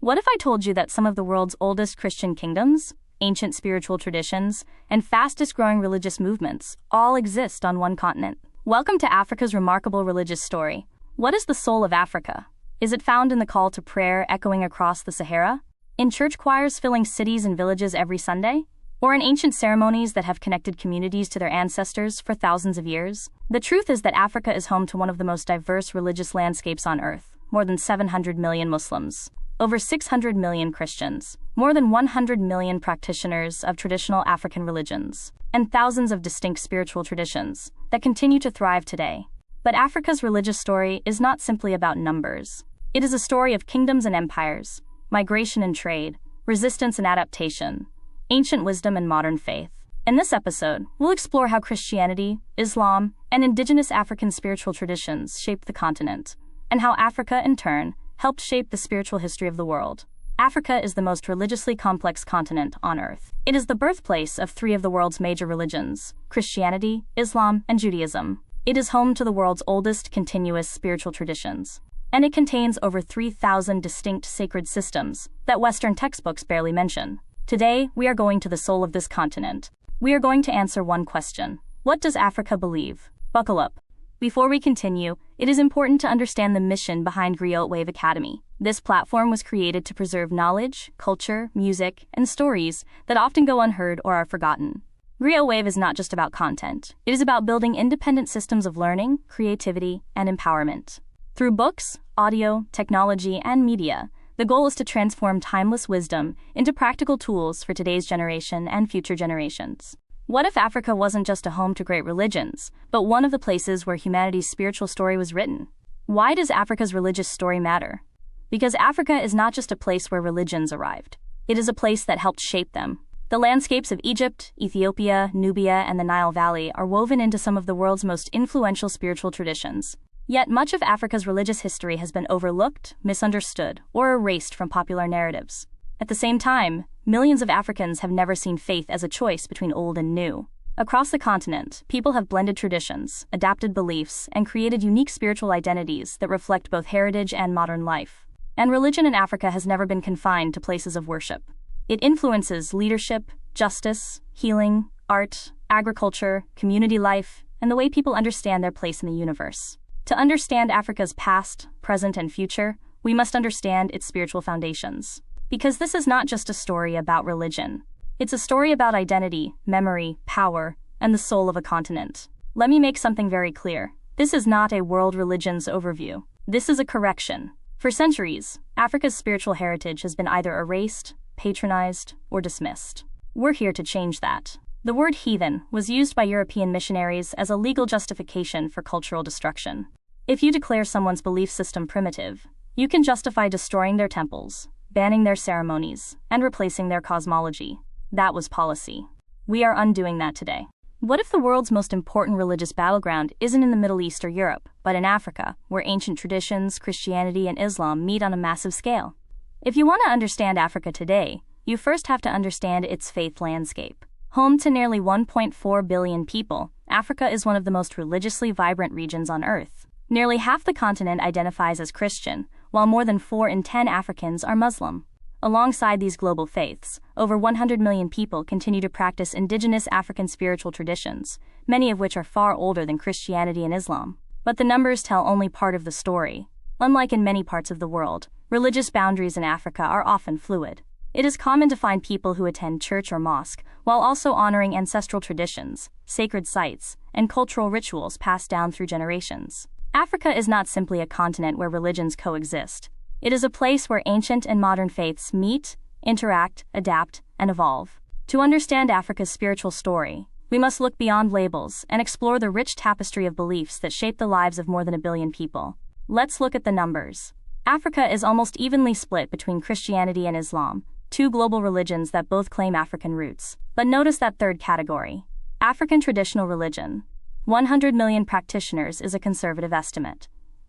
What if I told you that some of the world's oldest Christian kingdoms, ancient spiritual traditions, and fastest growing religious movements all exist on one continent? Welcome to Africa's remarkable religious story. What is the soul of Africa? Is it found in the call to prayer echoing across the Sahara? In church choirs filling cities and villages every Sunday? Or in ancient ceremonies that have connected communities to their ancestors for thousands of years? The truth is that Africa is home to one of the most diverse religious landscapes on earth. More than 700 million Muslims, over 600 million Christians, more than 100 million practitioners of traditional African religions, and thousands of distinct spiritual traditions that continue to thrive today. But Africa's religious story is not simply about numbers. It is a story of kingdoms and empires, migration and trade, resistance and adaptation, ancient wisdom and modern faith. In this episode, we'll explore how Christianity, Islam, and indigenous African spiritual traditions shaped the continent, and how Africa, in turn, helped shape the spiritual history of the world. Africa is the most religiously complex continent on Earth. It is the birthplace of three of the world's major religions: Christianity, Islam, and Judaism. It is home to the world's oldest continuous spiritual traditions, and it contains over 3,000 distinct sacred systems that Western textbooks barely mention. Today, we are going to the soul of this continent. We are going to answer one question: what does Africa believe? Buckle up. Before we continue, it is important to understand the mission behind Griot Wave Academy. This platform was created to preserve knowledge, culture, music, and stories that often go unheard or are forgotten. Griot Wave is not just about content. It is about building independent systems of learning, creativity, and empowerment. Through books, audio, technology, and media, the goal is to transform timeless wisdom into practical tools for today's generation and future generations. What if Africa wasn't just a home to great religions, but one of the places where humanity's spiritual story was written? Why does Africa's religious story matter? Because Africa is not just a place where religions arrived. It is a place that helped shape them. The landscapes of Egypt, Ethiopia, Nubia, and the Nile Valley are woven into some of the world's most influential spiritual traditions. Yet much of Africa's religious history has been overlooked, misunderstood, or erased from popular narratives. At the same time, millions of Africans have never seen faith as a choice between old and new. Across the continent, people have blended traditions, adapted beliefs, and created unique spiritual identities that reflect both heritage and modern life. And religion in Africa has never been confined to places of worship. It influences leadership, justice, healing, art, agriculture, community life, and the way people understand their place in the universe. To understand Africa's past, present, and future, we must understand its spiritual foundations. Because this is not just a story about religion. It's a story about identity, memory, power, and the soul of a continent. Let me make something very clear. This is not a world religions overview. This is a correction. For centuries, Africa's spiritual heritage has been either erased, patronized, or dismissed. We're here to change that. The word heathen was used by European missionaries as a legal justification for cultural destruction. If you declare someone's belief system primitive, you can justify destroying their temples, banning their ceremonies, and replacing their cosmology. That was policy. We are undoing that today. What if the world's most important religious battleground isn't in the Middle East or Europe, but in Africa, where ancient traditions, Christianity, and Islam meet on a massive scale? If you want to understand Africa today, you first have to understand its faith landscape. Home to nearly 1.4 billion people, Africa is one of the most religiously vibrant regions on Earth. Nearly half the continent identifies as Christian, while more than 4 in 10 Africans are Muslim. Alongside these global faiths, over 100 million people continue to practice indigenous African spiritual traditions, many of which are far older than Christianity and Islam. But the numbers tell only part of the story. Unlike in many parts of the world, religious boundaries in Africa are often fluid. It is common to find people who attend church or mosque while also honoring ancestral traditions, sacred sites, and cultural rituals passed down through generations. Africa is not simply a continent where religions coexist. It is a place where ancient and modern faiths meet, interact, adapt, and evolve. To understand Africa's spiritual story, we must look beyond labels and explore the rich tapestry of beliefs that shape the lives of more than 1 billion people. Let's look at the numbers. Africa is almost evenly split between Christianity and Islam, two global religions that both claim African roots. But notice that third category: African traditional religion. 100 million practitioners is a conservative estimate.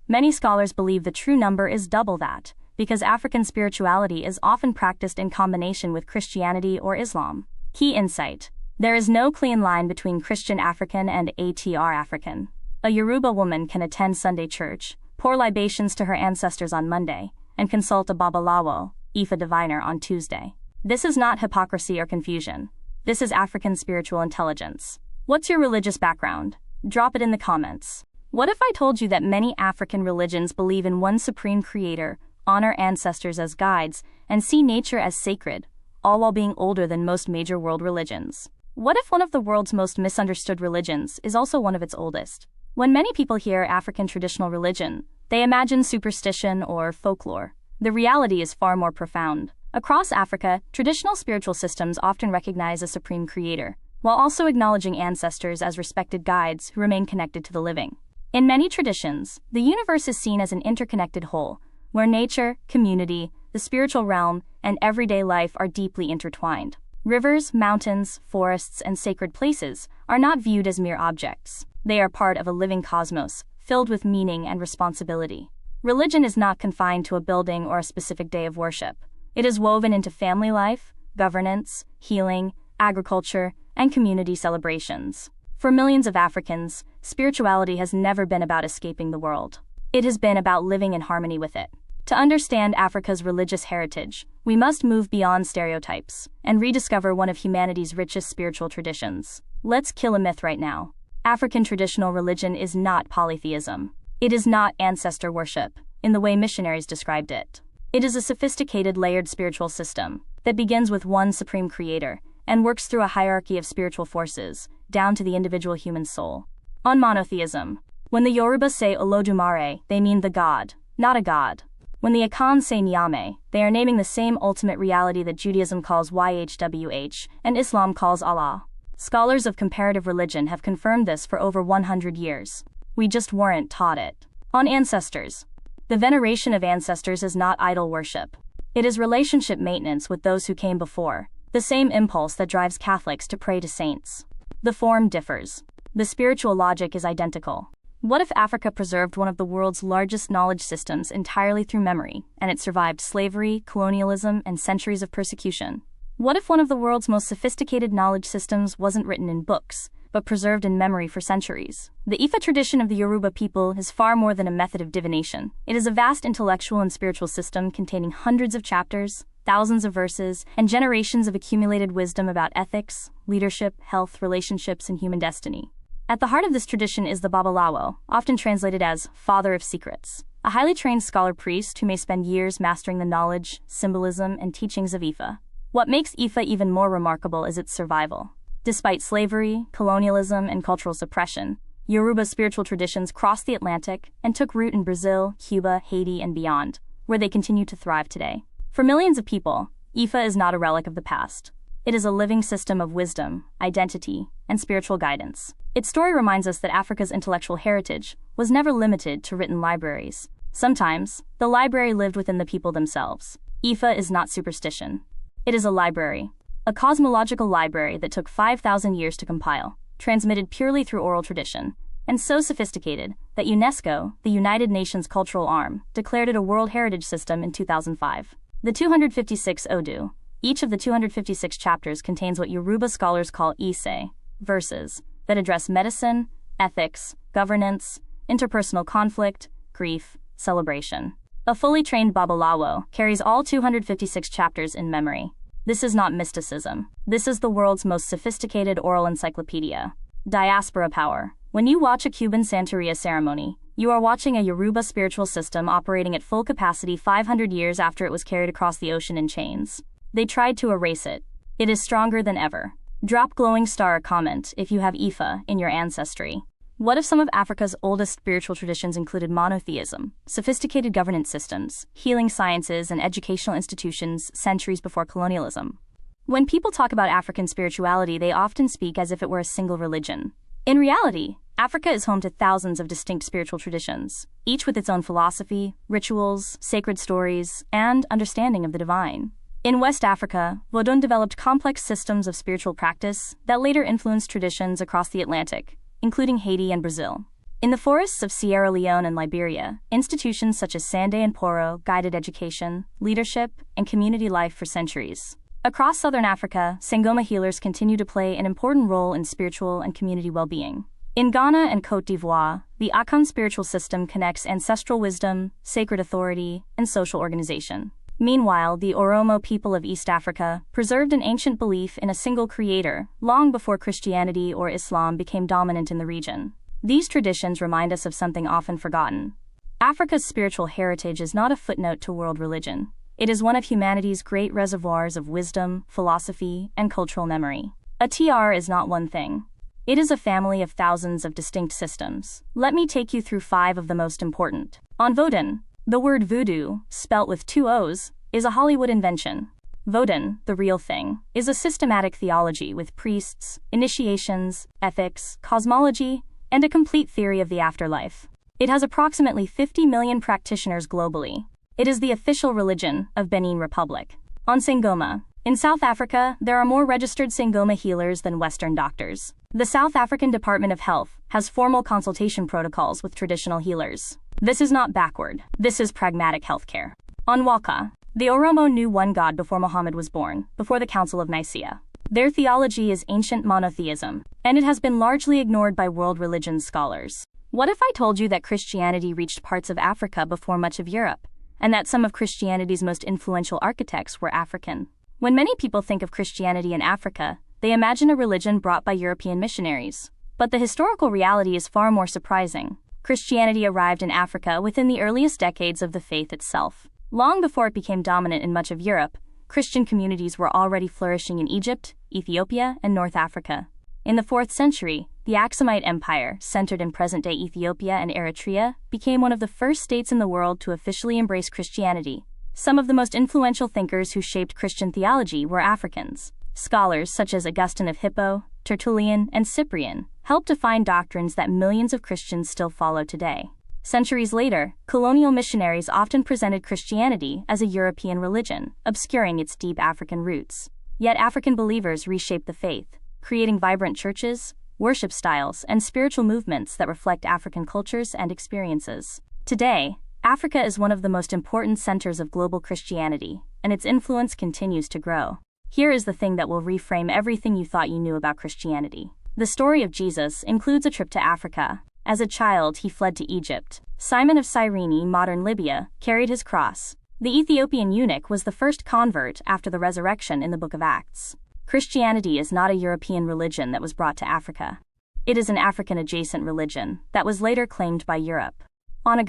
Many scholars believe the true number is double that, because African spirituality is often practiced in combination with Christianity or Islam. Key insight: there is no clean line between Christian African and ATR African. A Yoruba woman can attend Sunday church, pour libations to her ancestors on Monday, and consult a babalawo, Ifa diviner on Tuesday. This is not hypocrisy or confusion. This is African spiritual intelligence. What's your religious background? Drop it in the comments. What if I told you that many African religions believe in one supreme creator, honor ancestors as guides, and see nature as sacred, all while being older than most major world religions? What if one of the world's most misunderstood religions is also one of its oldest? When many people hear African traditional religion, they imagine superstition or folklore. The reality is far more profound. Across Africa, traditional spiritual systems often recognize a supreme creator, while also acknowledging ancestors as respected guides who remain connected to the living. In many traditions, the universe is seen as an interconnected whole, where nature, community, the spiritual realm, and everyday life are deeply intertwined. Rivers, mountains, forests, and sacred places are not viewed as mere objects. They are part of a living cosmos, filled with meaning and responsibility. Religion is not confined to a building or a specific day of worship. It is woven into family life, governance, healing, agriculture, and community celebrations. For millions of Africans, spirituality has never been about escaping the world. It has been about living in harmony with it. To understand Africa's religious heritage, we must move beyond stereotypes and rediscover one of humanity's richest spiritual traditions. Let's kill a myth right now. African traditional religion is not polytheism. It is not ancestor worship, in the way missionaries described it. It is a sophisticated, layered spiritual system that begins with one supreme creator and works through a hierarchy of spiritual forces, down to the individual human soul. On monotheism, when the Yoruba say Olodumare, they mean the God, not a god. When the Akan say Nyame, they are naming the same ultimate reality that Judaism calls Yhwh and Islam calls Allah. Scholars of comparative religion have confirmed this for over 100 years. We just weren't taught it. On ancestors, the veneration of ancestors is not idol worship. It is relationship maintenance with those who came before, the same impulse that drives Catholics to pray to saints. The form differs. The spiritual logic is identical. What if Africa preserved one of the world's largest knowledge systems entirely through memory, and it survived slavery, colonialism, and centuries of persecution? What if one of the world's most sophisticated knowledge systems wasn't written in books, but preserved in memory for centuries? The Ifa tradition of the Yoruba people is far more than a method of divination. It is a vast intellectual and spiritual system containing hundreds of chapters, thousands of verses, and generations of accumulated wisdom about ethics, leadership, health, relationships, and human destiny. At the heart of this tradition is the Babalawo, often translated as Father of Secrets, a highly trained scholar priest who may spend years mastering the knowledge, symbolism, and teachings of Ifa. What makes Ifa even more remarkable is its survival. Despite slavery, colonialism, and cultural suppression, Yoruba spiritual traditions crossed the Atlantic and took root in Brazil, Cuba, Haiti, and beyond, where they continue to thrive today. For millions of people, Ifa is not a relic of the past. It is a living system of wisdom, identity, and spiritual guidance. Its story reminds us that Africa's intellectual heritage was never limited to written libraries. Sometimes, the library lived within the people themselves. Ifa is not superstition. It is a library. A cosmological library that took 5,000 years to compile, transmitted purely through oral tradition, and so sophisticated that UNESCO, the United Nations cultural arm, declared it a World Heritage System in 2005. The 256 Odu, each of the 256 chapters contains what Yoruba scholars call ise, verses, that address medicine, ethics, governance, interpersonal conflict, grief, celebration. A fully trained Babalawo carries all 256 chapters in memory. This is not mysticism. This is the world's most sophisticated oral encyclopedia. Diaspora power. When you watch a Cuban Santeria ceremony, you are watching a Yoruba spiritual system operating at full capacity 500 years after it was carried across the ocean in chains. They tried to erase it. It is stronger than ever. Drop glowing star or comment if you have Ifa in your ancestry. What if some of Africa's oldest spiritual traditions included monotheism, sophisticated governance systems, healing sciences, and educational institutions centuries before colonialism? When people talk about African spirituality, they often speak as if it were a single religion. In reality, Africa is home to thousands of distinct spiritual traditions, each with its own philosophy, rituals, sacred stories, and understanding of the divine. In West Africa, Vodun developed complex systems of spiritual practice that later influenced traditions across the Atlantic, including Haiti and Brazil. In the forests of Sierra Leone and Liberia, institutions such as Sande and Poro guided education, leadership, and community life for centuries. Across southern Africa, Sangoma healers continue to play an important role in spiritual and community well-being. In Ghana and Côte d'Ivoire, the Akan spiritual system connects ancestral wisdom, sacred authority, and social organization. Meanwhile, the Oromo people of East Africa preserved an ancient belief in a single creator long before Christianity or Islam became dominant in the region. These traditions remind us of something often forgotten. Africa's spiritual heritage is not a footnote to world religion. It is one of humanity's great reservoirs of wisdom, philosophy, and cultural memory. A TR is not one thing. It is a family of thousands of distinct systems. Let me take you through 5 of the most important. On Vodun, the word voodoo, spelt with 2 O's, is a Hollywood invention. Vodun, the real thing, is a systematic theology with priests, initiations, ethics, cosmology, and a complete theory of the afterlife. It has approximately 50 million practitioners globally. It is the official religion of Benin Republic. On Sangoma, in South Africa, there are more registered Sangoma healers than Western doctors. The South African Department of Health has formal consultation protocols with traditional healers. This is not backward. This is pragmatic healthcare. On Waka, the Oromo knew one God before Muhammad was born, before the Council of Nicaea. Their theology is ancient monotheism, and it has been largely ignored by world religion scholars. What if I told you that Christianity reached parts of Africa before much of Europe, and that some of Christianity's most influential architects were African? When many people think of Christianity in Africa, they imagine a religion brought by European missionaries. But the historical reality is far more surprising. Christianity arrived in Africa within the earliest decades of the faith itself. Long before it became dominant in much of Europe, Christian communities were already flourishing in Egypt, Ethiopia, and North Africa. In the 4th century, the Aksumite Empire, centered in present-day Ethiopia and Eritrea, became one of the first states in the world to officially embrace Christianity. Some of the most influential thinkers who shaped Christian theology were Africans. Scholars such as Augustine of Hippo, Tertullian, and Cyprian helped define doctrines that millions of Christians still follow today. Centuries later, colonial missionaries often presented Christianity as a European religion, obscuring its deep African roots. Yet African believers reshaped the faith, creating vibrant churches, worship styles, and spiritual movements that reflect African cultures and experiences. Today, Africa is one of the most important centers of global Christianity, and its influence continues to grow. Here is the thing that will reframe everything you thought you knew about Christianity. The story of Jesus includes a trip to Africa. As a child, he fled to Egypt. Simon of Cyrene, modern Libya, carried his cross. The Ethiopian eunuch was the first convert after the resurrection in the Book of Acts. Christianity is not a European religion that was brought to Africa. It is an African-adjacent religion that was later claimed by Europe. On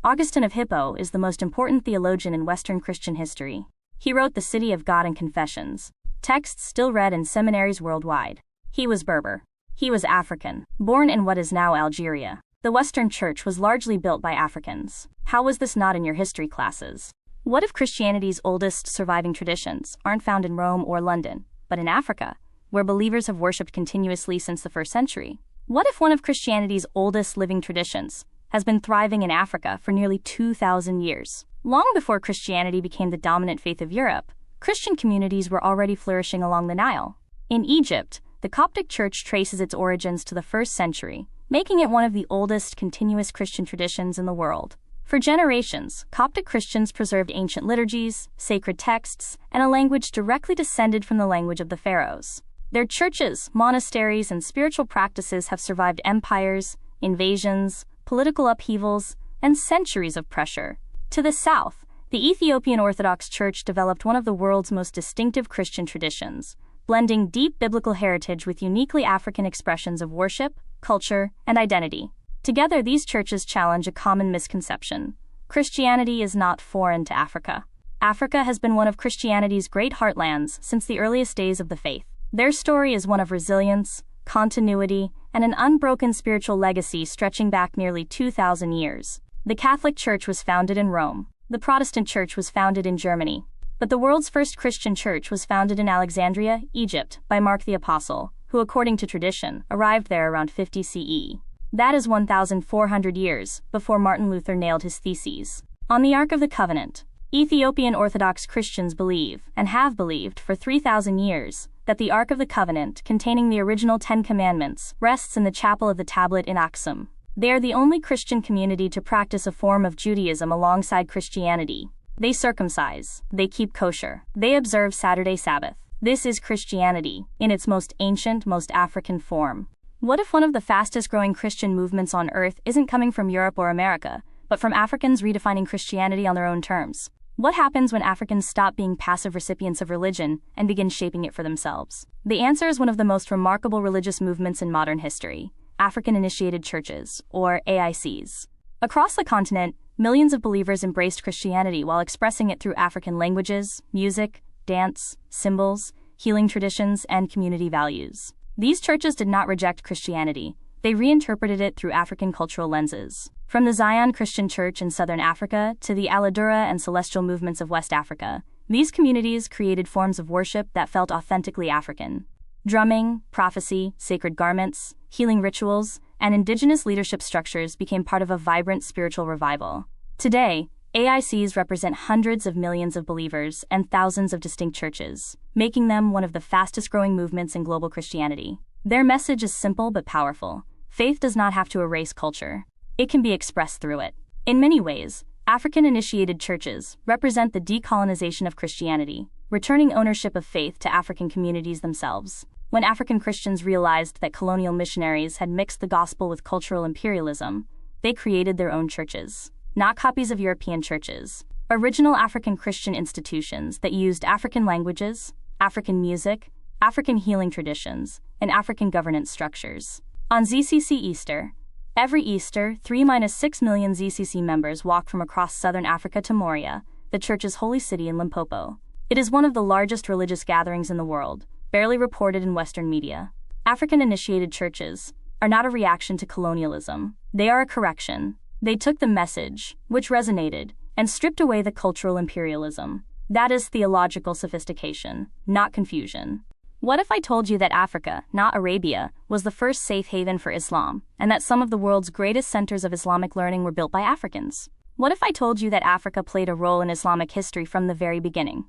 Augustine of Hippo is the most important theologian in Western Christian history. He wrote The City of God and Confessions, texts still read in seminaries worldwide. He was Berber. He was African, born in what is now Algeria. The Western Church was largely built by Africans. How was this not in your history classes? What if Christianity's oldest surviving traditions aren't found in Rome or London, but in Africa, where believers have worshipped continuously since the 1st century? What if one of Christianity's oldest living traditions has been thriving in Africa for nearly 2,000 years? Long before Christianity became the dominant faith of Europe, Christian communities were already flourishing along the Nile. In Egypt, the Coptic Church traces its origins to the 1st century, making it one of the oldest continuous Christian traditions in the world. For generations, Coptic Christians preserved ancient liturgies, sacred texts, and a language directly descended from the language of the pharaohs. Their churches, monasteries, and spiritual practices have survived empires, invasions, political upheavals, and centuries of pressure. To the south, the Ethiopian Orthodox Church developed one of the world's most distinctive Christian traditions, blending deep biblical heritage with uniquely African expressions of worship, culture, and identity. Together, these churches challenge a common misconception: Christianity is not foreign to Africa. Africa has been one of Christianity's great heartlands since the earliest days of the faith. Their story is one of resilience, continuity, and an unbroken spiritual legacy stretching back nearly 2,000 years. The Catholic Church was founded in Rome. The Protestant Church was founded in Germany. But the world's first Christian church was founded in Alexandria, Egypt, by Mark the Apostle, who, according to tradition, arrived there around 50 CE. That is 1,400 years before Martin Luther nailed his theses. On the Ark of the Covenant, Ethiopian Orthodox Christians believe, and have believed for 3,000 years, that the Ark of the Covenant, containing the original 10 Commandments, rests in the chapel of the tablet in Aksum. They are the only Christian community to practice a form of Judaism alongside Christianity. They circumcise, they keep kosher, they observe Saturday Sabbath. This is Christianity, in its most ancient, most African form. What if one of the fastest growing Christian movements on earth isn't coming from Europe or America, but from Africans redefining Christianity on their own terms? What happens when Africans stop being passive recipients of religion and begin shaping it for themselves? The answer is one of the most remarkable religious movements in modern history: African-initiated churches, or AICs. Across the continent, millions of believers embraced Christianity while expressing it through African languages, music, dance, symbols, healing traditions, and community values. These churches did not reject Christianity. They reinterpreted it through African cultural lenses. From the Zion Christian Church in southern Africa to the Aladura and Celestial movements of West Africa, these communities created forms of worship that felt authentically African. Drumming, prophecy, sacred garments, healing rituals, and indigenous leadership structures became part of a vibrant spiritual revival. Today, AICs represent hundreds of millions of believers and thousands of distinct churches, making them one of the fastest-growing movements in global Christianity. Their message is simple but powerful. Faith does not have to erase culture. It can be expressed through it. In many ways, African-initiated churches represent the decolonization of Christianity, returning ownership of faith to African communities themselves. When African Christians realized that colonial missionaries had mixed the gospel with cultural imperialism, they created their own churches. Not copies of European churches. Original African Christian institutions that used African languages, African music, African healing traditions, and African governance structures. On ZCC Easter, every Easter, 3-6 million ZCC members walk from across southern Africa to Moria, the church's holy city in Limpopo. It is one of the largest religious gatherings in the world, barely reported in Western media. African-initiated churches are not a reaction to colonialism. They are a correction. They took the message, which resonated, and stripped away the cultural imperialism. That is theological sophistication, not confusion. What if I told you that Africa, not Arabia, was the first safe haven for Islam, and that some of the world's greatest centers of Islamic learning were built by Africans? What if I told you that Africa played a role in Islamic history from the very beginning?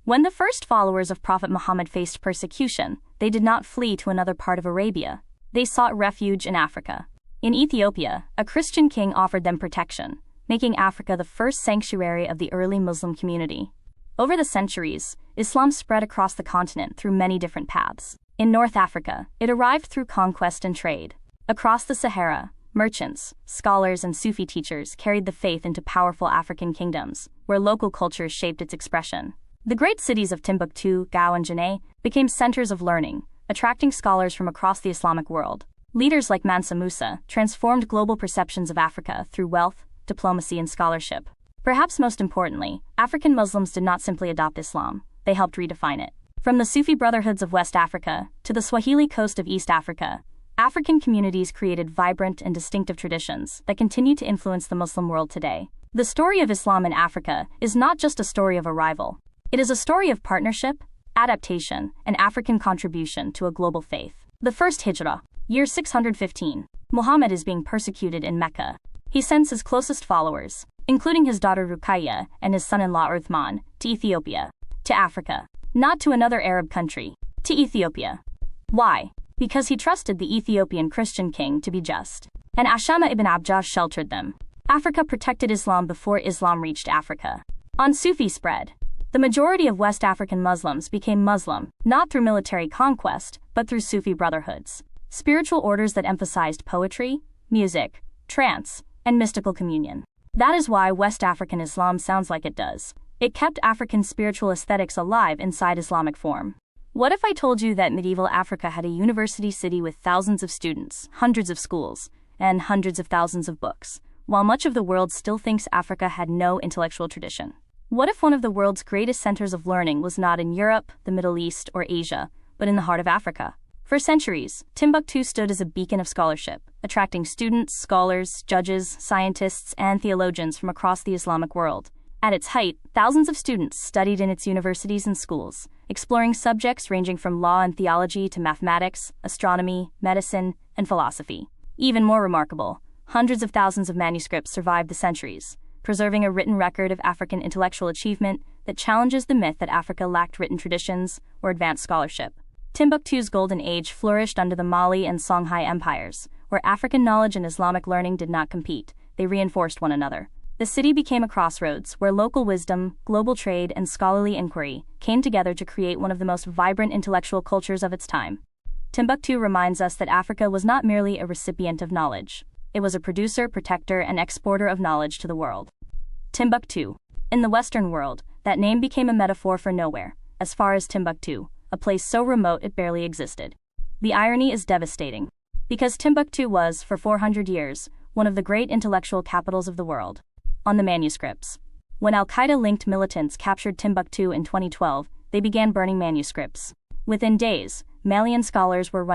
When the first followers of Prophet Muhammad faced persecution, they did not flee to another part of Arabia. They sought refuge in Africa. In Ethiopia, a Christian king offered them protection, making Africa the first sanctuary of the early Muslim community. Over the centuries, Islam spread across the continent through many different paths. In North Africa, it arrived through conquest and trade. Across the Sahara, merchants, scholars, and Sufi teachers carried the faith into powerful African kingdoms, where local cultures shaped its expression. The great cities of Timbuktu, Gao, and Janneh became centers of learning, attracting scholars from across the Islamic world. Leaders like Mansa Musa transformed global perceptions of Africa through wealth, diplomacy, and scholarship. Perhaps most importantly, African Muslims did not simply adopt Islam, they helped redefine it. From the Sufi brotherhoods of West Africa to the Swahili coast of East Africa, African communities created vibrant and distinctive traditions that continue to influence the Muslim world today. The story of Islam in Africa is not just a story of arrival. It is a story of partnership, adaptation, and African contribution to a global faith. The first Hijrah, year 615. Muhammad is being persecuted in Mecca. He sends his closest followers, including his daughter Ruqayya and his son-in-law Uthman, to Ethiopia, to Africa, not to another Arab country, to Ethiopia. Why? Because he trusted the Ethiopian Christian king to be just. And Ashama ibn Abjah sheltered them. Africa protected Islam before Islam reached Africa. On Sufi spread, the majority of West African Muslims became Muslim, not through military conquest, but through Sufi brotherhoods, spiritual orders that emphasized poetry, music, trance, and mystical communion. That is why West African Islam sounds like it does. It kept African spiritual aesthetics alive inside Islamic form. What if I told you that medieval Africa had a university city with thousands of students, hundreds of schools, and hundreds of thousands of books, while much of the world still thinks Africa had no intellectual tradition? What if one of the world's greatest centers of learning was not in Europe, the Middle East, or Asia, but in the heart of Africa? For centuries, Timbuktu stood as a beacon of scholarship, attracting students, scholars, judges, scientists, and theologians from across the Islamic world. At its height, thousands of students studied in its universities and schools, exploring subjects ranging from law and theology to mathematics, astronomy, medicine, and philosophy. Even more remarkable, hundreds of thousands of manuscripts survived the centuries, preserving a written record of African intellectual achievement that challenges the myth that Africa lacked written traditions or advanced scholarship. Timbuktu's golden age flourished under the Mali and Songhai empires, where African knowledge and Islamic learning did not compete, they reinforced one another. The city became a crossroads where local wisdom, global trade, and scholarly inquiry came together to create one of the most vibrant intellectual cultures of its time. Timbuktu reminds us that Africa was not merely a recipient of knowledge. It was a producer, protector, and exporter of knowledge to the world. Timbuktu. In the Western world, that name became a metaphor for nowhere, as far as Timbuktu, a place so remote it barely existed. The irony is devastating, because Timbuktu was, for 400 years, one of the great intellectual capitals of the world. On the manuscripts. When Al-Qaeda-linked militants captured Timbuktu in 2012, they began burning manuscripts. Within days, Malian scholars were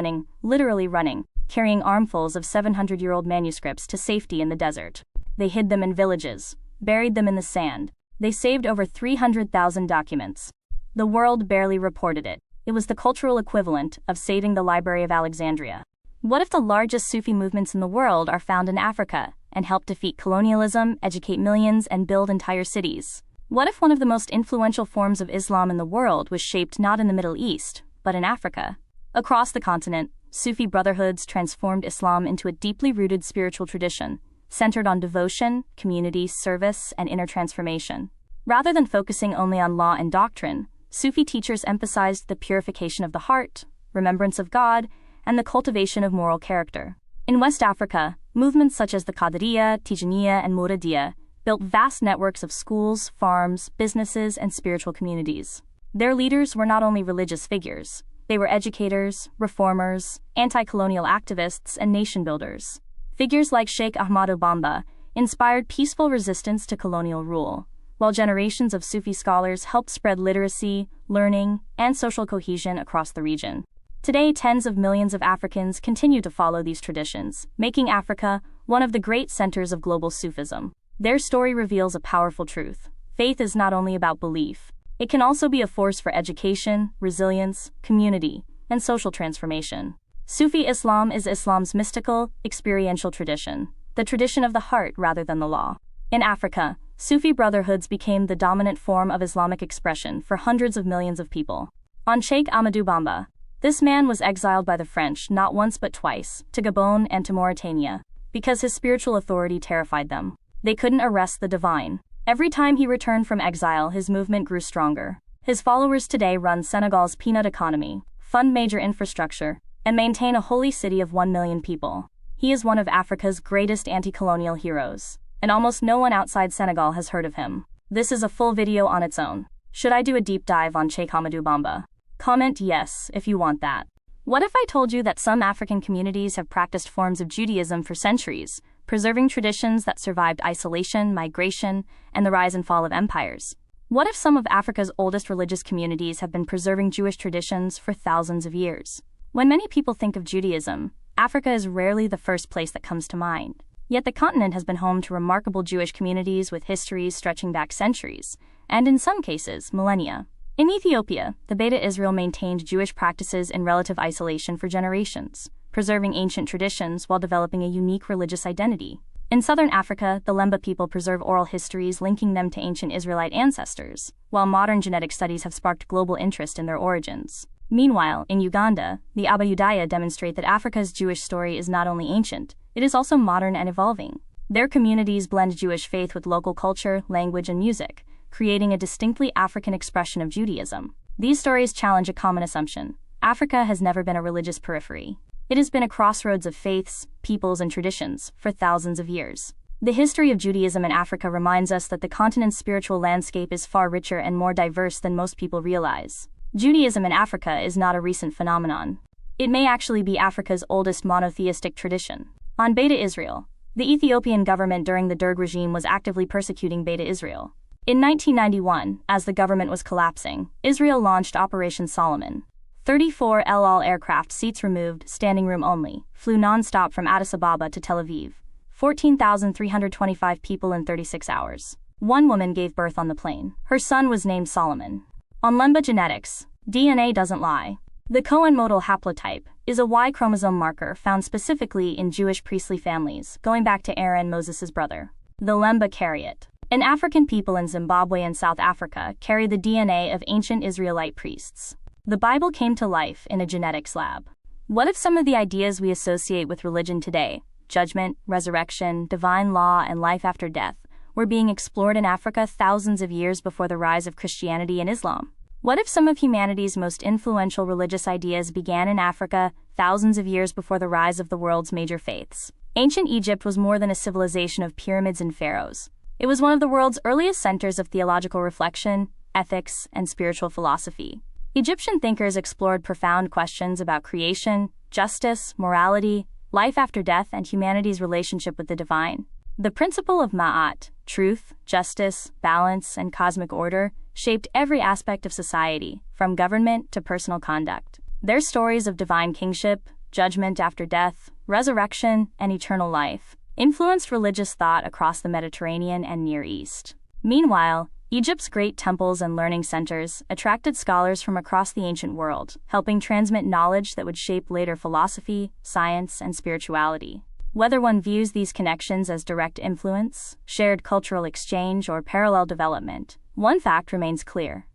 literally running, carrying armfuls of 700-year-old manuscripts to safety in the desert. They hid them in villages, buried them in the sand. They saved over 300,000 documents. The world barely reported it. It was the cultural equivalent of saving the Library of Alexandria. What if the largest Sufi movements in the world are found in Africa, and help defeat colonialism, educate millions, and build entire cities? What if one of the most influential forms of Islam in the world was shaped not in the Middle East, but in Africa? Across the continent, Sufi brotherhoods transformed Islam into a deeply rooted spiritual tradition, centered on devotion, community, service, and inner transformation. Rather than focusing only on law and doctrine, Sufi teachers emphasized the purification of the heart, remembrance of God, and the cultivation of moral character. In West Africa, movements such as the Qadiriyya, Tijaniyya, and Muridiyya built vast networks of schools, farms, businesses, and spiritual communities. Their leaders were not only religious figures, they were educators, reformers, anti-colonial activists, and nation builders. Figures like Sheikh Ahmadu Bamba inspired peaceful resistance to colonial rule, while generations of Sufi scholars helped spread literacy, learning, and social cohesion across the region. Today, tens of millions of Africans continue to follow these traditions, making Africa one of the great centers of global Sufism. Their story reveals a powerful truth. Faith is not only about belief. It can also be a force for education, resilience, community, and social transformation. Sufi Islam is Islam's mystical, experiential tradition, the tradition of the heart rather than the law. In Africa, Sufi brotherhoods became the dominant form of Islamic expression for hundreds of millions of people. On Sheikh Ahmadou Bamba, this man was exiled by the French not once but twice, to Gabon and to Mauritania, because his spiritual authority terrified them. They couldn't arrest the divine. Every time he returned from exile, his movement grew stronger. His followers today run Senegal's peanut economy, fund major infrastructure, and maintain a holy city of 1 million people. He is one of Africa's greatest anti-colonial heroes, and almost no one outside Senegal has heard of him. This is a full video on its own. Should I do a deep dive on Sheikh Ahmadou Bamba? Comment yes if you want that. What if I told you that some African communities have practiced forms of Judaism for centuries, preserving traditions that survived isolation, migration, and the rise and fall of empires? What if some of Africa's oldest religious communities have been preserving Jewish traditions for thousands of years? When many people think of Judaism, Africa is rarely the first place that comes to mind. Yet the continent has been home to remarkable Jewish communities with histories stretching back centuries, and in some cases, millennia. In Ethiopia, the Beta Israel maintained Jewish practices in relative isolation for generations, preserving ancient traditions while developing a unique religious identity. In southern Africa, the Lemba people preserve oral histories linking them to ancient Israelite ancestors, while modern genetic studies have sparked global interest in their origins. Meanwhile, in Uganda, the Abayudaya demonstrate that Africa's Jewish story is not only ancient, it is also modern and evolving. Their communities blend Jewish faith with local culture, language, and music, creating a distinctly African expression of Judaism. These stories challenge a common assumption. Africa has never been a religious periphery. It has been a crossroads of faiths, peoples, and traditions for thousands of years. The history of Judaism in Africa reminds us that the continent's spiritual landscape is far richer and more diverse than most people realize. Judaism in Africa is not a recent phenomenon. It may actually be Africa's oldest monotheistic tradition. On Beta Israel, the Ethiopian government during the Derg regime was actively persecuting Beta Israel. In 1991, as the government was collapsing, Israel launched Operation Solomon. 34 El Al aircraft, seats removed, standing room only, flew non-stop from Addis Ababa to Tel Aviv. 14,325 people in 36 hours. One woman gave birth on the plane. Her son was named Solomon. On Lemba genetics, DNA doesn't lie. The Cohen modal haplotype is a Y chromosome marker found specifically in Jewish priestly families, going back to Aaron, Moses' brother. The Lemba carry it. An African people in Zimbabwe and South Africa carry the DNA of ancient Israelite priests. The Bible came to life in a genetics lab. What if some of the ideas we associate with religion today, judgment, resurrection, divine law, and life after death, were being explored in Africa thousands of years before the rise of Christianity and Islam? What if some of humanity's most influential religious ideas began in Africa thousands of years before the rise of the world's major faiths? Ancient Egypt was more than a civilization of pyramids and pharaohs. It was one of the world's earliest centers of theological reflection, ethics, and spiritual philosophy. Egyptian thinkers explored profound questions about creation, justice, morality, life after death, and humanity's relationship with the divine. The principle of Ma'at, truth, justice, balance, and cosmic order, shaped every aspect of society, from government to personal conduct. Their stories of divine kingship, judgment after death, resurrection, and eternal life influenced religious thought across the Mediterranean and Near East. Meanwhile, Egypt's great temples and learning centers attracted scholars from across the ancient world, helping transmit knowledge that would shape later philosophy, science, and spirituality. Whether one views these connections as direct influence, shared cultural exchange, or parallel development, one fact remains clear.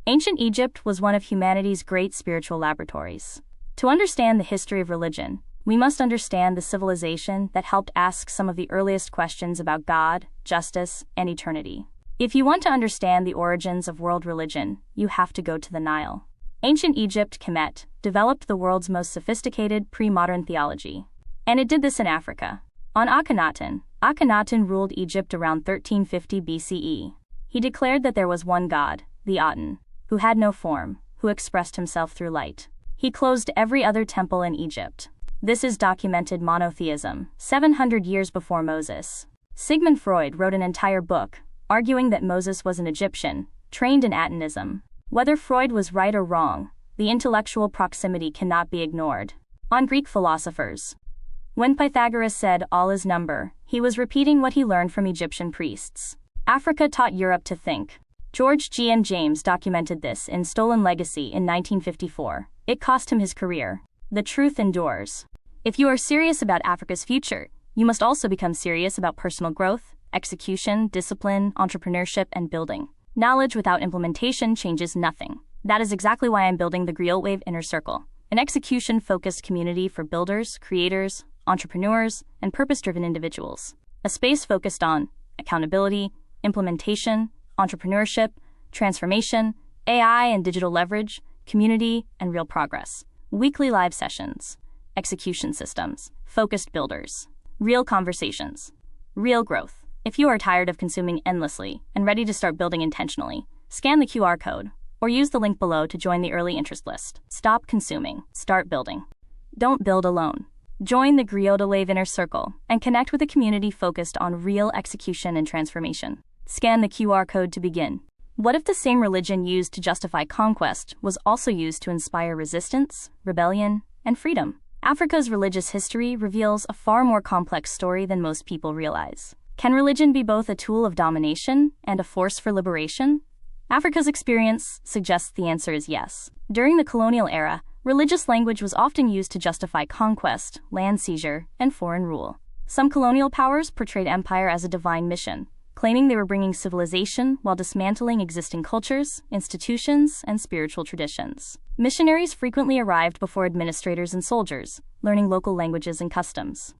Ancient Egypt was one of humanity's great spiritual laboratories. To understand the history of religion, we must understand the civilization that helped ask some of the earliest questions about God, justice, and eternity. If you want to understand the origins of world religion, you have to go to the Nile. Ancient Egypt, Kemet, developed the world's most sophisticated pre-modern theology. And it did this in Africa. On Akhenaten. Akhenaten ruled Egypt around 1350 BCE. He declared that there was one God, the Aten, who had no form, who expressed himself through light. He closed every other temple in Egypt. This is documented monotheism, 700 years before Moses. Sigmund Freud wrote an entire book, arguing that Moses was an Egyptian, trained in Atenism. Whether Freud was right or wrong, the intellectual proximity cannot be ignored. On Greek philosophers. When Pythagoras said all is number, he was repeating what he learned from Egyptian priests. Africa taught Europe to think. George G. M. James documented this in Stolen Legacy in 1954. It cost him his career. The truth endures. If you are serious about Africa's future, you must also become serious about personal growth, execution, discipline, entrepreneurship, and building. Knowledge without implementation changes nothing. That is exactly why I'm building the Griot Wave Inner Circle, an execution-focused community for builders, creators, entrepreneurs, and purpose-driven individuals. A space focused on accountability, implementation, entrepreneurship, transformation, AI and digital leverage, community, and real progress. Weekly live sessions, execution systems, focused builders, real conversations, real growth. If you are tired of consuming endlessly and ready to start building intentionally, scan the QR code or use the link below to join the early interest list. Stop consuming, start building. Don't build alone. Join the Griot Wave Inner Circle and connect with a community focused on real execution and transformation. Scan the QR code to begin. What if the same religion used to justify conquest was also used to inspire resistance, rebellion, and freedom? Africa's religious history reveals a far more complex story than most people realize. Can religion be both a tool of domination and a force for liberation? Africa's experience suggests the answer is yes. During the colonial era, religious language was often used to justify conquest, land seizure, and foreign rule. Some colonial powers portrayed empire as a divine mission, claiming they were bringing civilization while dismantling existing cultures, institutions, and spiritual traditions. Missionaries frequently arrived before administrators and soldiers, learning local languages and customs.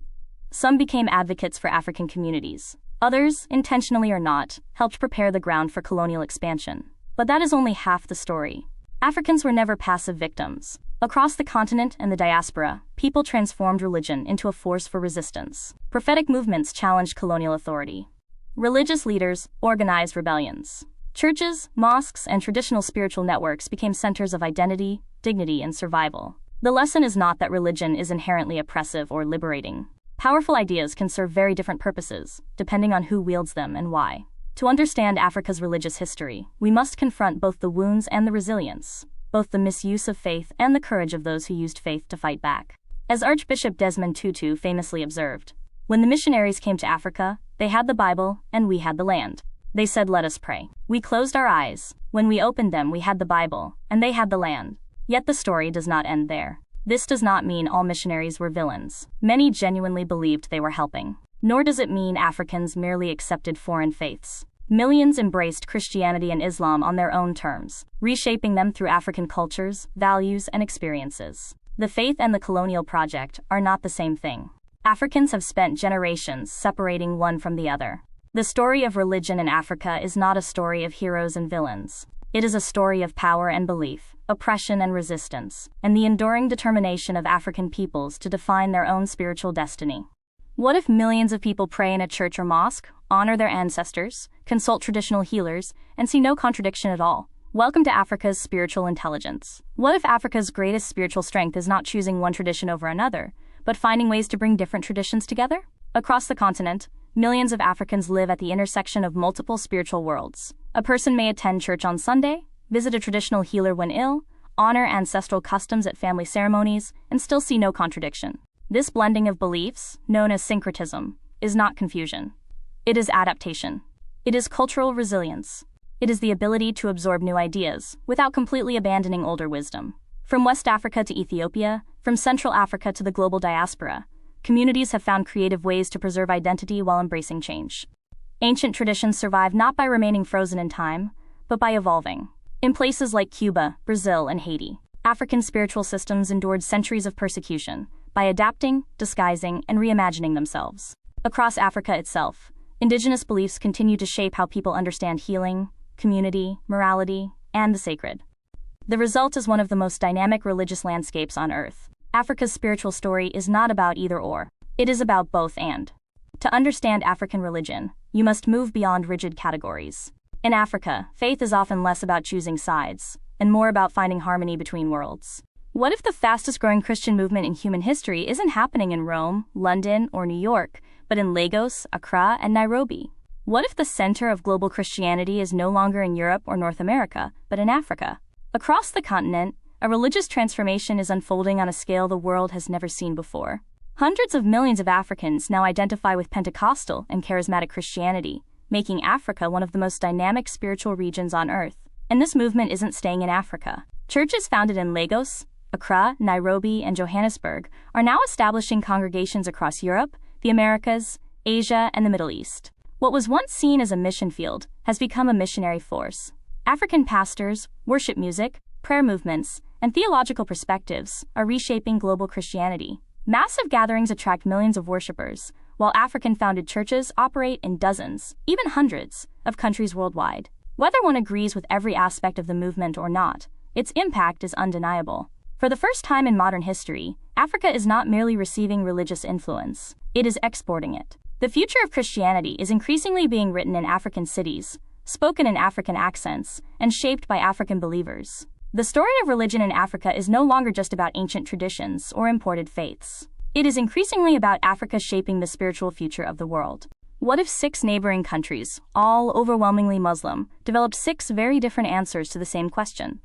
Some became advocates for African communities. Others, intentionally or not, helped prepare the ground for colonial expansion. But that is only half the story. Africans were never passive victims. Across the continent and the diaspora, people transformed religion into a force for resistance. Prophetic movements challenged colonial authority. Religious leaders organized rebellions. Churches, mosques, and traditional spiritual networks became centers of identity, dignity, and survival. The lesson is not that religion is inherently oppressive or liberating. Powerful ideas can serve very different purposes, depending on who wields them and why. To understand Africa's religious history, we must confront both the wounds and the resilience, both the misuse of faith and the courage of those who used faith to fight back. As Archbishop Desmond Tutu famously observed, when the missionaries came to Africa, they had the Bible, and we had the land. They said, "Let us pray." We closed our eyes. When we opened them, we had the Bible, and they had the land. Yet the story does not end there. This does not mean all missionaries were villains. Many genuinely believed they were helping. Nor does it mean Africans merely accepted foreign faiths. Millions embraced Christianity and Islam on their own terms, reshaping them through African cultures, values, and experiences. The faith and the colonial project are not the same thing. Africans have spent generations separating one from the other. The story of religion in Africa is not a story of heroes and villains. It is a story of power and belief, oppression and resistance, and the enduring determination of African peoples to define their own spiritual destiny. What if millions of people pray in a church or mosque, honor their ancestors, consult traditional healers, and see no contradiction at all? Welcome to Africa's spiritual intelligence. What if Africa's greatest spiritual strength is not choosing one tradition over another, but finding ways to bring different traditions together? Across the continent, millions of Africans live at the intersection of multiple spiritual worlds. A person may attend church on Sunday, visit a traditional healer when ill, honor ancestral customs at family ceremonies, and still see no contradiction. This blending of beliefs, known as syncretism, is not confusion. It is adaptation. It is cultural resilience. It is the ability to absorb new ideas without completely abandoning older wisdom. From West Africa to Ethiopia, from Central Africa to the global diaspora, communities have found creative ways to preserve identity while embracing change. Ancient traditions survive not by remaining frozen in time, but by evolving. In places like Cuba, Brazil, and Haiti, African spiritual systems endured centuries of persecution by adapting, disguising, and reimagining themselves. Across Africa itself, indigenous beliefs continue to shape how people understand healing, community, morality, and the sacred. The result is one of the most dynamic religious landscapes on Earth. Africa's spiritual story is not about either or. It is about both and. To understand African religion, you must move beyond rigid categories. In Africa, faith is often less about choosing sides, and more about finding harmony between worlds. What if the fastest-growing Christian movement in human history isn't happening in Rome, London, or New York, but in Lagos, Accra, and Nairobi? What if the center of global Christianity is no longer in Europe or North America, but in Africa? Across the continent, a religious transformation is unfolding on a scale the world has never seen before. Hundreds of millions of Africans now identify with Pentecostal and charismatic Christianity, making Africa one of the most dynamic spiritual regions on Earth. And this movement isn't staying in Africa. Churches founded in Lagos, Accra, Nairobi, and Johannesburg are now establishing congregations across Europe, the Americas, Asia, and the Middle East. What was once seen as a mission field has become a missionary force. African pastors, worship music, prayer movements, and theological perspectives are reshaping global Christianity. Massive gatherings attract millions of worshipers, while African-founded churches operate in dozens, even hundreds, of countries worldwide. Whether one agrees with every aspect of the movement or not, its impact is undeniable. For the first time in modern history, Africa is not merely receiving religious influence, it is exporting it. The future of Christianity is increasingly being written in African cities, spoken in African accents, and shaped by African believers. The story of religion in Africa is no longer just about ancient traditions or imported faiths. It is increasingly about Africa shaping the spiritual future of the world. What if 6 neighboring countries, all overwhelmingly Muslim, developed 6 very different answers to the same question?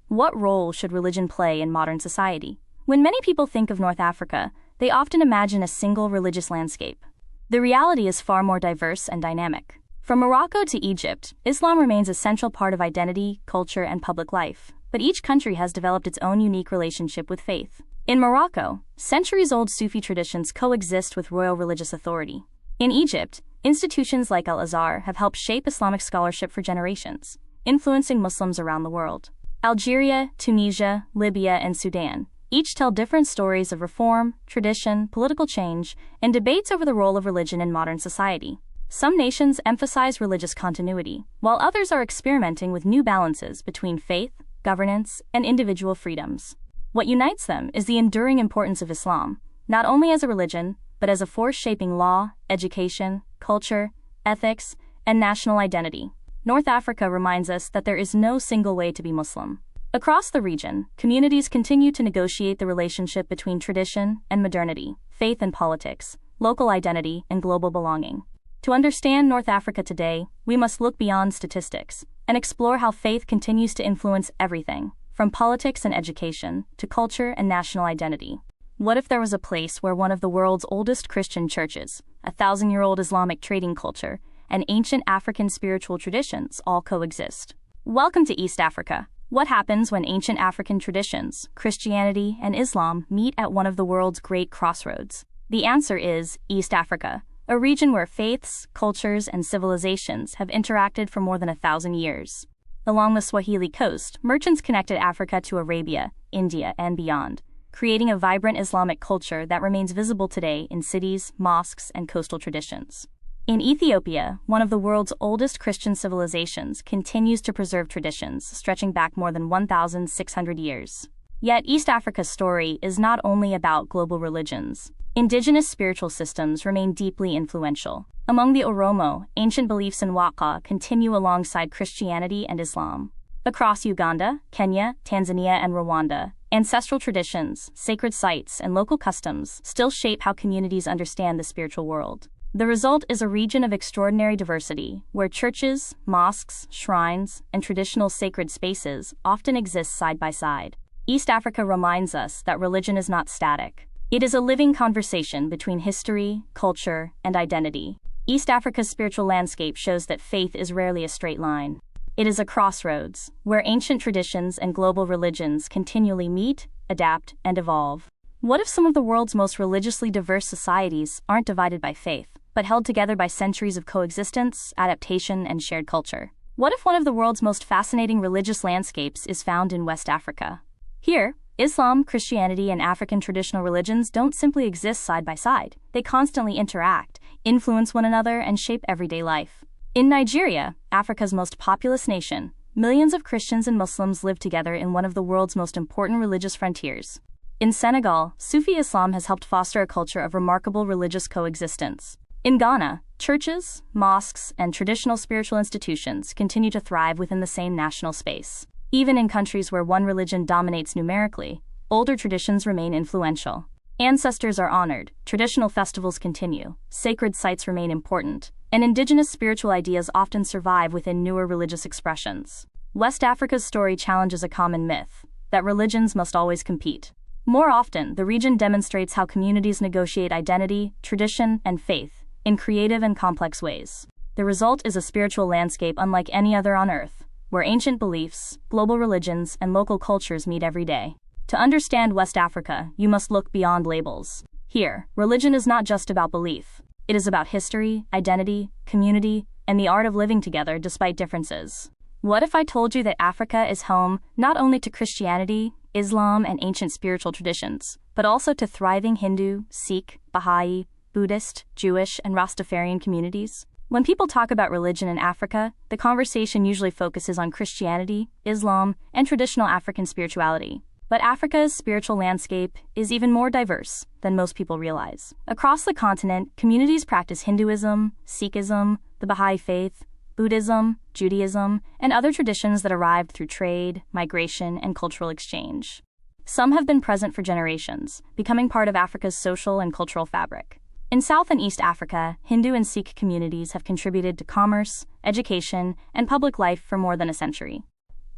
What role should religion play in modern society? When many people think of North Africa, they often imagine a single religious landscape. The reality is far more diverse and dynamic. From Morocco to Egypt, Islam remains a central part of identity, culture, and public life, but each country has developed its own unique relationship with faith. In Morocco, centuries-old Sufi traditions coexist with royal religious authority. In Egypt, institutions like Al-Azhar have helped shape Islamic scholarship for generations, influencing Muslims around the world. Algeria, Tunisia, Libya, and Sudan each tell different stories of reform, tradition, political change, and debates over the role of religion in modern society. Some nations emphasize religious continuity, while others are experimenting with new balances between faith, governance, and individual freedoms. What unites them is the enduring importance of Islam, not only as a religion, but as a force shaping law, education, culture, ethics, and national identity. North Africa reminds us that there is no single way to be Muslim. Across the region, communities continue to negotiate the relationship between tradition and modernity, faith and politics, local identity and global belonging. To understand North Africa today, we must look beyond statistics and explore how faith continues to influence everything, from politics and education to culture and national identity. What if there was a place where one of the world's oldest Christian churches, a 1,000-year-old Islamic trading culture, and ancient African spiritual traditions all coexist? Welcome to East Africa. What happens when ancient African traditions, Christianity, and Islam meet at one of the world's great crossroads? The answer is East Africa, a region where faiths, cultures, and civilizations have interacted for more than 1,000 years. Along the Swahili coast, merchants connected Africa to Arabia, India, and beyond, creating a vibrant Islamic culture that remains visible today in cities, mosques, and coastal traditions. In Ethiopia, one of the world's oldest Christian civilizations continues to preserve traditions stretching back more than 1,600 years. Yet East Africa's story is not only about global religions. Indigenous spiritual systems remain deeply influential. Among the Oromo, ancient beliefs in Waka continue alongside Christianity and Islam. Across Uganda, Kenya, Tanzania, and Rwanda, ancestral traditions, sacred sites, and local customs still shape how communities understand the spiritual world. The result is a region of extraordinary diversity, where churches, mosques, shrines, and traditional sacred spaces often exist side by side. East Africa reminds us that religion is not static. It is a living conversation between history, culture, and identity. East Africa's spiritual landscape shows that faith is rarely a straight line. It is a crossroads, where ancient traditions and global religions continually meet, adapt, and evolve. What if some of the world's most religiously diverse societies aren't divided by faith, but held together by centuries of coexistence, adaptation, and shared culture? What if one of the world's most fascinating religious landscapes is found in West Africa? Here, Islam, Christianity, and African traditional religions don't simply exist side by side. They constantly interact, influence one another, and shape everyday life. In Nigeria, Africa's most populous nation, millions of Christians and Muslims live together in one of the world's most important religious frontiers. In Senegal, Sufi Islam has helped foster a culture of remarkable religious coexistence. In Ghana, churches, mosques, and traditional spiritual institutions continue to thrive within the same national space. Even in countries where one religion dominates numerically, older traditions remain influential. Ancestors are honored, traditional festivals continue, sacred sites remain important, and indigenous spiritual ideas often survive within newer religious expressions. West Africa's story challenges a common myth, that religions must always compete. More often, the region demonstrates how communities negotiate identity, tradition, and faith in creative and complex ways. The result is a spiritual landscape unlike any other on Earth, where ancient beliefs, global religions, and local cultures meet every day. To understand West Africa, you must look beyond labels. Here, religion is not just about belief. It is about history, identity, community, and the art of living together despite differences. What if I told you that Africa is home not only to Christianity, Islam, and ancient spiritual traditions, but also to thriving Hindu, Sikh, Bahá'í, Buddhist, Jewish, and Rastafarian communities? When people talk about religion in Africa, the conversation usually focuses on Christianity, Islam, and traditional African spirituality. But Africa's spiritual landscape is even more diverse than most people realize. Across the continent, communities practice Hinduism, Sikhism, the Bahá'í faith, Buddhism, Judaism, and other traditions that arrived through trade, migration, and cultural exchange. Some have been present for generations, becoming part of Africa's social and cultural fabric. In South and East Africa, Hindu and Sikh communities have contributed to commerce, education, and public life for more than a century.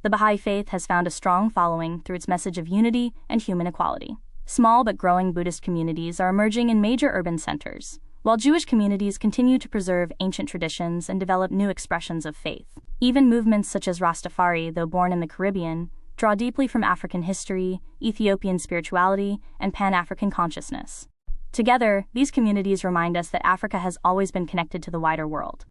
The Bahá'í faith has found a strong following through its message of unity and human equality. Small but growing Buddhist communities are emerging in major urban centers, while Jewish communities continue to preserve ancient traditions and develop new expressions of faith. Even movements such as Rastafari, though born in the Caribbean, draw deeply from African history, Ethiopian spirituality, and Pan-African consciousness. Together, these communities remind us that Africa has always been connected to the wider world.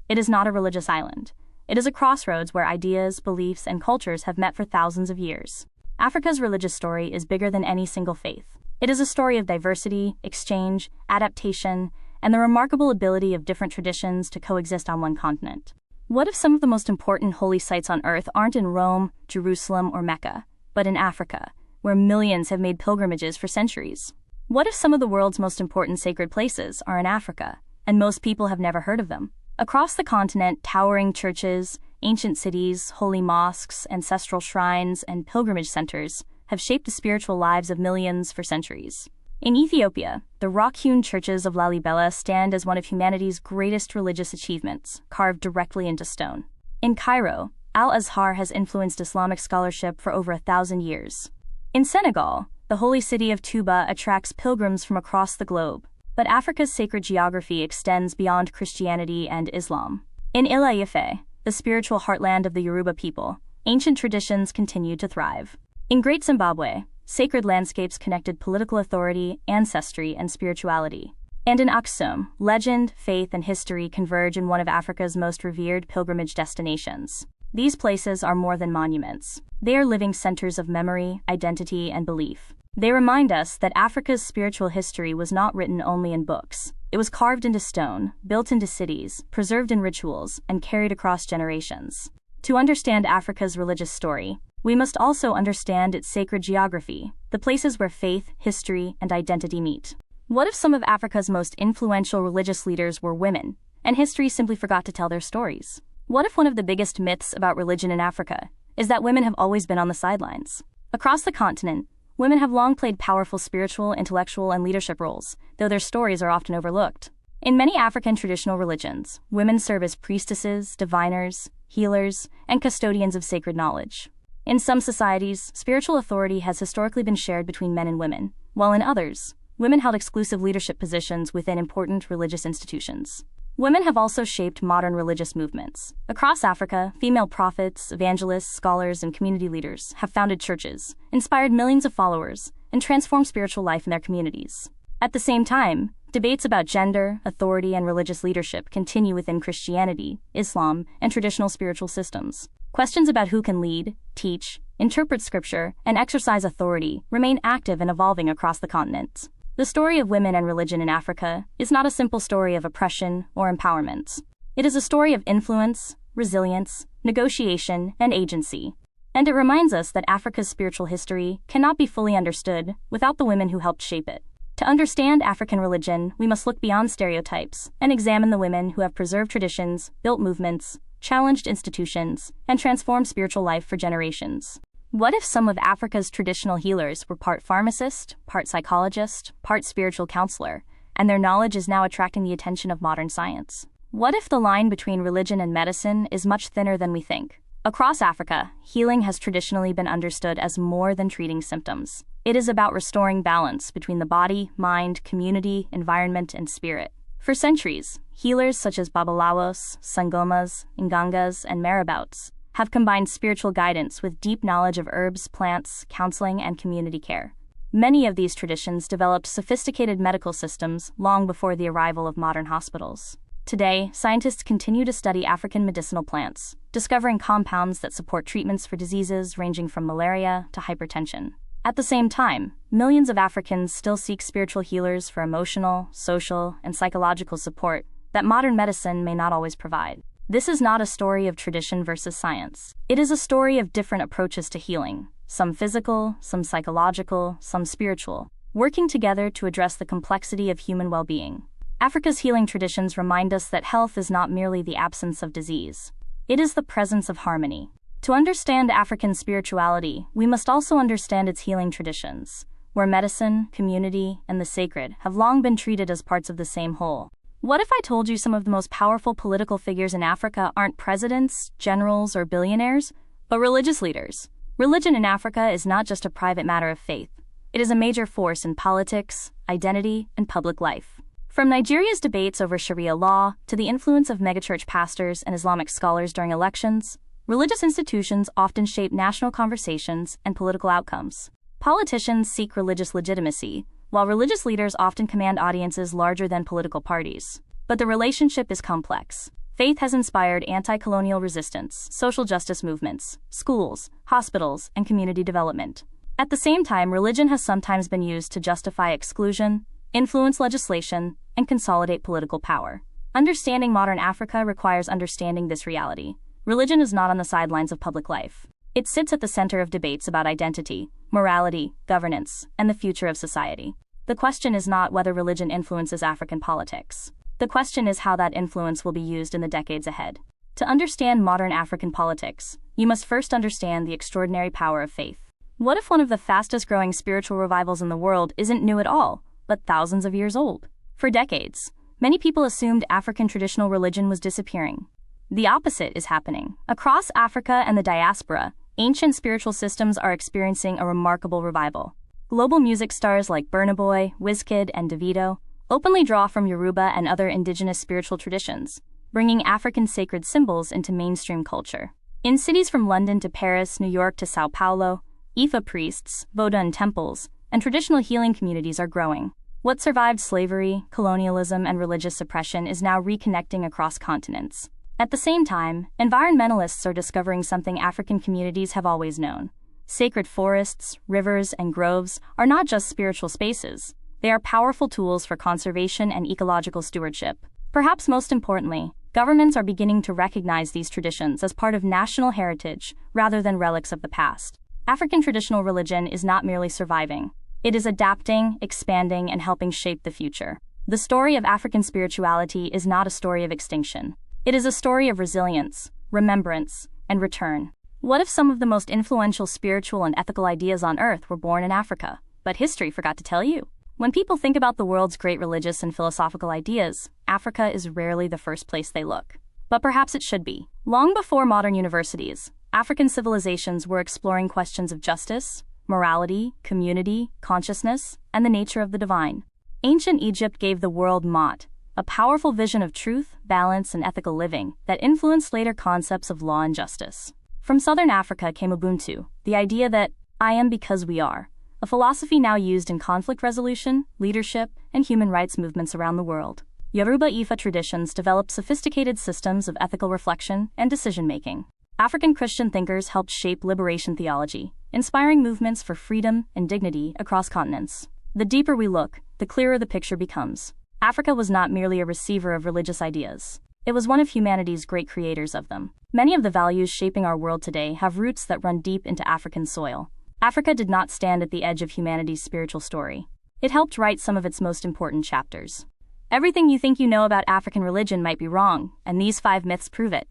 It is not a religious island. It is a crossroads where ideas, beliefs, and cultures have met for thousands of years. Africa's religious story is bigger than any single faith. It is a story of diversity, exchange, adaptation, and the remarkable ability of different traditions to coexist on one continent. What if some of the most important holy sites on Earth aren't in Rome, Jerusalem, or Mecca, but in Africa, where millions have made pilgrimages for centuries? What if some of the world's most important sacred places are in Africa, and most people have never heard of them? Across the continent, towering churches, ancient cities, holy mosques, ancestral shrines, and pilgrimage centers have shaped the spiritual lives of millions for centuries. In Ethiopia, the rock-hewn churches of Lalibela stand as one of humanity's greatest religious achievements, carved directly into stone. In Cairo, Al-Azhar has influenced Islamic scholarship for over 1,000 years. In Senegal, the holy city of Touba attracts pilgrims from across the globe. But Africa's sacred geography extends beyond Christianity and Islam. In Ile-Ife, the spiritual heartland of the Yoruba people, ancient traditions continue to thrive. In Great Zimbabwe, sacred landscapes connected political authority, ancestry, and spirituality. And in Aksum, legend, faith, and history converge in one of Africa's most revered pilgrimage destinations. These places are more than monuments. They are living centers of memory, identity, and belief. They remind us that Africa's spiritual history was not written only in books. It was carved into stone, built into cities, preserved in rituals, and carried across generations. To understand Africa's religious story, we must also understand its sacred geography, the places where faith, history, and identity meet. What if some of Africa's most influential religious leaders were women, and history simply forgot to tell their stories? What if one of the biggest myths about religion in Africa is that women have always been on the sidelines? Across the continent, women have long played powerful spiritual, intellectual, and leadership roles, though their stories are often overlooked. In many African traditional religions, women serve as priestesses, diviners, healers, and custodians of sacred knowledge. In some societies, spiritual authority has historically been shared between men and women, while in others, women held exclusive leadership positions within important religious institutions. Women have also shaped modern religious movements. Across Africa, female prophets, evangelists, scholars, and community leaders have founded churches, inspired millions of followers, and transformed spiritual life in their communities. At the same time, debates about gender, authority, and religious leadership continue within Christianity, Islam, and traditional spiritual systems. Questions about who can lead, teach, interpret scripture, and exercise authority remain active and evolving across the continent. The story of women and religion in Africa is not a simple story of oppression or empowerment. It is a story of influence, resilience, negotiation, and agency. And it reminds us that Africa's spiritual history cannot be fully understood without the women who helped shape it. To understand African religion, we must look beyond stereotypes and examine the women who have preserved traditions, built movements, challenged institutions, and transformed spiritual life for generations. What if some of Africa's traditional healers were part pharmacist, part psychologist, part spiritual counselor, and their knowledge is now attracting the attention of modern science? What if the line between religion and medicine is much thinner than we think? Across Africa, healing has traditionally been understood as more than treating symptoms. It is about restoring balance between the body, mind, community, environment, and spirit. For centuries, healers such as Babalawos, Sangomas, Ngangas, and Marabouts have combined spiritual guidance with deep knowledge of herbs, plants, counseling, and community care. Many of these traditions developed sophisticated medical systems long before the arrival of modern hospitals. Today, scientists continue to study African medicinal plants, discovering compounds that support treatments for diseases ranging from malaria to hypertension. At the same time, millions of Africans still seek spiritual healers for emotional, social, and psychological support that modern medicine may not always provide. This is not a story of tradition versus science. It is a story of different approaches to healing, some physical, some psychological, some spiritual, working together to address the complexity of human well-being. Africa's healing traditions remind us that health is not merely the absence of disease. It is the presence of harmony. To understand African spirituality, we must also understand its healing traditions, where medicine, community, and the sacred have long been treated as parts of the same whole. What if I told you some of the most powerful political figures in Africa aren't presidents, generals, or billionaires, but religious leaders? Religion in Africa is not just a private matter of faith. It is a major force in politics, identity, and public life. From Nigeria's debates over Sharia law to the influence of megachurch pastors and Islamic scholars during elections, religious institutions often shape national conversations and political outcomes. Politicians seek religious legitimacy, while religious leaders often command audiences larger than political parties. But the relationship is complex. Faith has inspired anti-colonial resistance, social justice movements, schools, hospitals, and community development. At the same time, religion has sometimes been used to justify exclusion, influence legislation, and consolidate political power. Understanding modern Africa requires understanding this reality. Religion is not on the sidelines of public life. It sits at the center of debates about identity, morality, governance, and the future of society. The question is not whether religion influences African politics. The question is how that influence will be used in the decades ahead. To understand modern African politics, you must first understand the extraordinary power of faith. What if one of the fastest-growing spiritual revivals in the world isn't new at all, but thousands of years old? For decades, many people assumed African traditional religion was disappearing. The opposite is happening. Across Africa and the diaspora, ancient spiritual systems are experiencing a remarkable revival. Global music stars like Burna Boy, Wizkid, and Davido openly draw from Yoruba and other indigenous spiritual traditions, bringing African sacred symbols into mainstream culture. In cities from London to Paris, New York to Sao Paulo, Ifa priests, Vodun temples, and traditional healing communities are growing. What survived slavery, colonialism, and religious suppression is now reconnecting across continents. At the same time, environmentalists are discovering something African communities have always known. Sacred forests, rivers, and groves are not just spiritual spaces. They are powerful tools for conservation and ecological stewardship. Perhaps most importantly, governments are beginning to recognize these traditions as part of national heritage rather than relics of the past. African traditional religion is not merely surviving. It is adapting, expanding, and helping shape the future. The story of African spirituality is not a story of extinction. It is a story of resilience, remembrance, and return. What if some of the most influential spiritual and ethical ideas on Earth were born in Africa, but history forgot to tell you? When people think about the world's great religious and philosophical ideas, Africa is rarely the first place they look. But perhaps it should be. Long before modern universities, African civilizations were exploring questions of justice, morality, community, consciousness, and the nature of the divine. Ancient Egypt gave the world Ma'at, a powerful vision of truth, balance, and ethical living that influenced later concepts of law and justice. From southern Africa came Ubuntu, the idea that I am because we are, a philosophy now used in conflict resolution, leadership, and human rights movements around the world. Yoruba Ifa traditions developed sophisticated systems of ethical reflection and decision-making. African Christian thinkers helped shape liberation theology, inspiring movements for freedom and dignity across continents. The deeper we look, the clearer the picture becomes. Africa was not merely a receiver of religious ideas. It was one of humanity's great creators of them. Many of the values shaping our world today have roots that run deep into African soil. Africa did not stand at the edge of humanity's spiritual story. It helped write some of its most important chapters. Everything you think you know about African religion might be wrong, and these 5 myths prove it.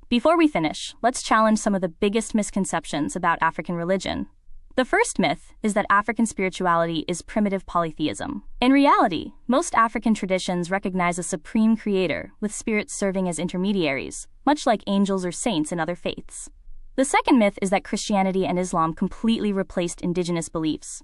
Before we finish, let's challenge some of the biggest misconceptions about African religion. The first myth is that African spirituality is primitive polytheism. In reality, most African traditions recognize a supreme creator, with spirits serving as intermediaries, much like angels or saints in other faiths. The second myth is that Christianity and Islam completely replaced indigenous beliefs.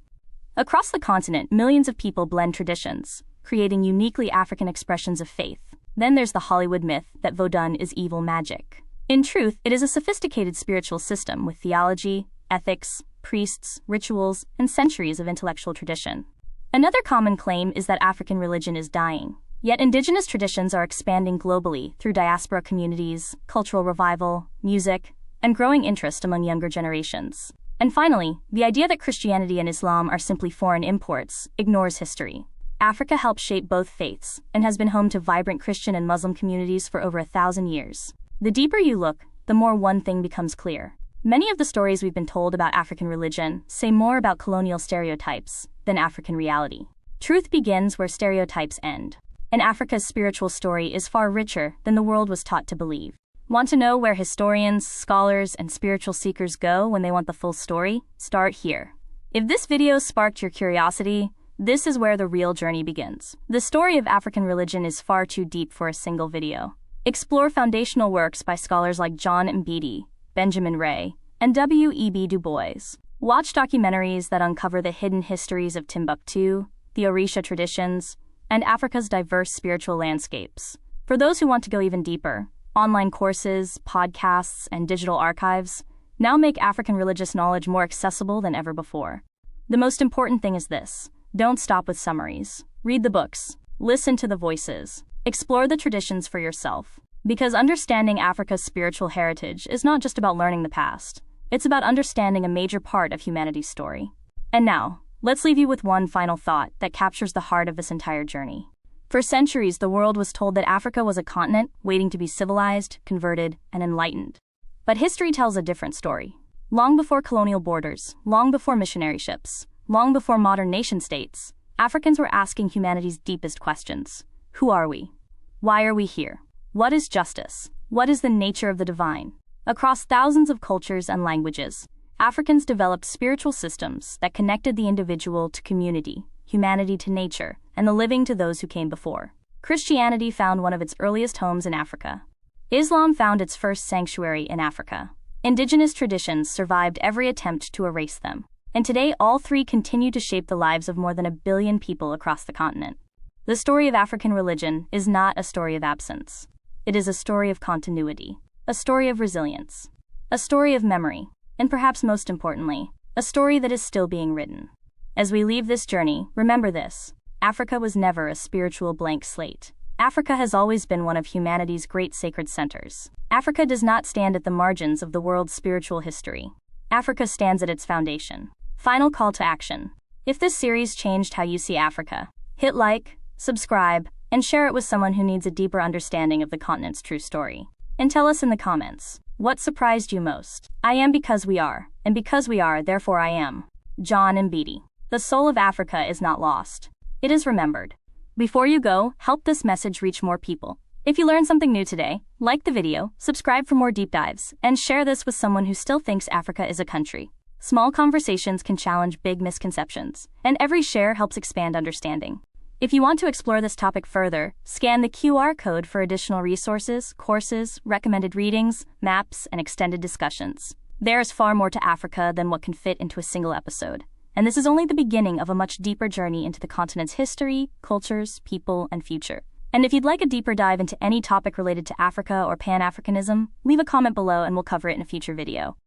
Across the continent, millions of people blend traditions, creating uniquely African expressions of faith. Then there's the Hollywood myth that Vodun is evil magic. In truth, it is a sophisticated spiritual system with theology, ethics, priests, rituals, and centuries of intellectual tradition. Another common claim is that African religion is dying. Yet indigenous traditions are expanding globally through diaspora communities, cultural revival, music, and growing interest among younger generations. And finally, the idea that Christianity and Islam are simply foreign imports ignores history. Africa helped shape both faiths and has been home to vibrant Christian and Muslim communities for over 1,000 years. The deeper you look, the more one thing becomes clear. Many of the stories we've been told about African religion say more about colonial stereotypes than African reality. Truth begins where stereotypes end. And Africa's spiritual story is far richer than the world was taught to believe. Want to know where historians, scholars, and spiritual seekers go when they want the full story? Start here. If this video sparked your curiosity, this is where the real journey begins. The story of African religion is far too deep for a single video. Explore foundational works by scholars like John Mbidi, Benjamin Ray, and W.E.B. Du Bois. Watch documentaries that uncover the hidden histories of Timbuktu, the Orisha traditions, and Africa's diverse spiritual landscapes. For those who want to go even deeper, online courses, podcasts, and digital archives now make African religious knowledge more accessible than ever before. The most important thing is this: don't stop with summaries. Read the books, listen to the voices, explore the traditions for yourself. Because understanding Africa's spiritual heritage is not just about learning the past, it's about understanding a major part of humanity's story. And now, let's leave you with one final thought that captures the heart of this entire journey. For centuries, the world was told that Africa was a continent waiting to be civilized, converted, and enlightened. But history tells a different story. Long before colonial borders, long before missionary ships, long before modern nation-states, Africans were asking humanity's deepest questions. Who are we? Why are we here? What is justice? What is the nature of the divine? Across thousands of cultures and languages, Africans developed spiritual systems that connected the individual to community, humanity to nature, and the living to those who came before. Christianity found one of its earliest homes in Africa. Islam found its first sanctuary in Africa. Indigenous traditions survived every attempt to erase them. And today, all three continue to shape the lives of more than 1 billion people across the continent. The story of African religion is not a story of absence. It is a story of continuity, a story of resilience, a story of memory, and perhaps most importantly, a story that is still being written. As we leave this journey, remember this: Africa was never a spiritual blank slate. Africa has always been one of humanity's great sacred centers. Africa does not stand at the margins of the world's spiritual history. Africa stands at its foundation. Final call to action. If this series changed how you see Africa, hit like, subscribe, and share it with someone who needs a deeper understanding of the continent's true story. And tell us in the comments, what surprised you most? I am because we are, and because we are, therefore I am. John Mbidi. The soul of Africa is not lost. It is remembered. Before you go, help this message reach more people. If you learned something new today, like the video, subscribe for more deep dives, and share this with someone who still thinks Africa is a country. Small conversations can challenge big misconceptions, and every share helps expand understanding. If you want to explore this topic further, scan the QR code for additional resources, courses, recommended readings, maps, and extended discussions. There is far more to Africa than what can fit into a single episode, and this is only the beginning of a much deeper journey into the continent's history, cultures, people, and future. And if you'd like a deeper dive into any topic related to Africa or Pan-Africanism, leave a comment below and we'll cover it in a future video.